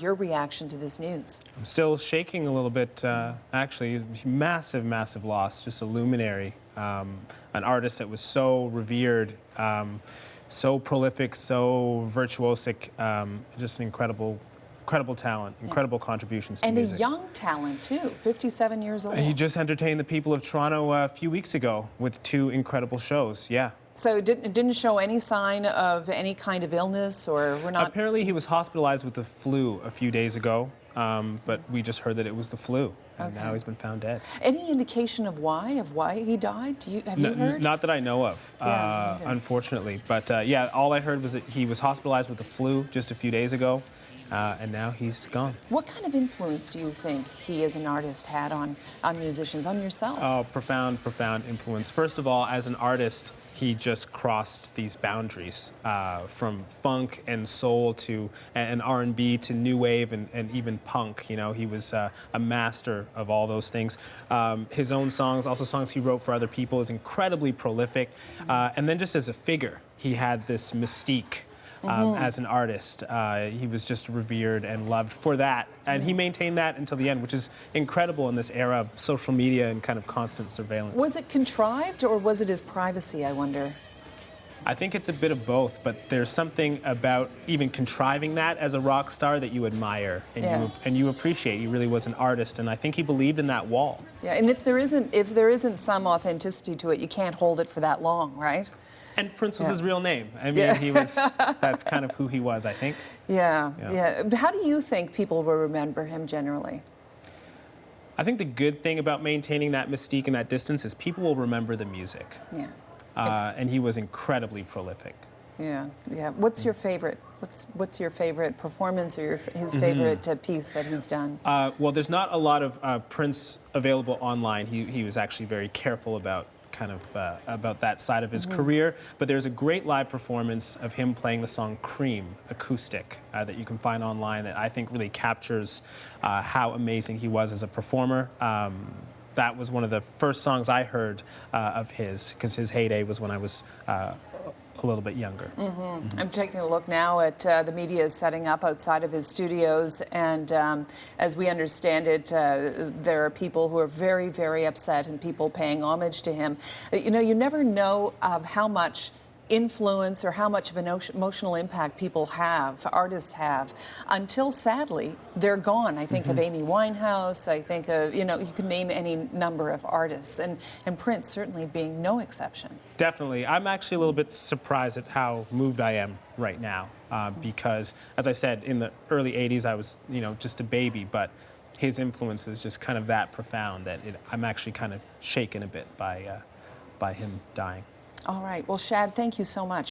your reaction to this news? I'm still shaking a little bit, actually. Massive, massive loss. Just a luminary. An artist that was so revered, so prolific, so virtuosic, just an incredible talent, incredible contributions to music. And a young talent, too, 57 years old. He just entertained the people of Toronto a few weeks ago with 2 incredible shows, yeah. So it didn't show any sign of any kind of illness, or we're not... Apparently he was hospitalized with the flu a few days ago, but we just heard that it was the flu, and now he's been found dead. Any indication of why he died? Have you heard? Not that I know of, unfortunately. But yeah, all I heard was that he was hospitalized with the flu just a few days ago, and now he's gone. What kind of influence do you think he as an artist had on musicians, on yourself? Oh, profound influence. First of all, as an artist, he just crossed these boundaries from funk and soul to and R&B to new wave and even punk. You know, he was a master of all those things. His own songs, also songs he wrote for other people, is incredibly prolific. And then just as a figure, he had this mystique. As an artist, he was just revered and loved for that, and he maintained that until the end, which is incredible in this era of social media and kind of constant surveillance. Was it contrived, or was it his privacy, I wonder? I think it's a bit of both, but there's something about even contriving that as a rock star that you admire and you appreciate. He really was an artist, and I think he believed in that wall. Yeah, and if there isn't some authenticity to it, you can't hold it for that long, right? And Prince was his real name. I mean, he was, that's kind of who he was, I think. Yeah. How do you think people will remember him generally? I think the good thing about maintaining that mystique and that distance is people will remember the music. Yeah. And he was incredibly prolific. Yeah. What's your favorite? What's your favorite performance or his favorite piece that he's done? Well, there's not a lot of Prince available online. He was actually very careful about about that side of his career, but there's a great live performance of him playing the song Cream acoustic that you can find online that I think really captures how amazing he was as a performer. That was one of the first songs I heard of his, because his heyday was when I was a little bit younger. I'm taking a look now at the media is setting up outside of his studios, and as we understand it, there are people who are very, very upset and people paying homage to him. You know, you never know of how much influence or how much of an emotional impact people have, artists have, until sadly they're gone. I think of Amy Winehouse, I think of, you know, you can name any number of artists, and Prince certainly being no exception. Definitely. I'm actually a little bit surprised at how moved I am right now, because, as I said, in the early 80s I was, you know, just a baby, but his influence is just kind of that profound that I'm actually kind of shaken a bit by him dying. All right. Well, Shad, thank you so much.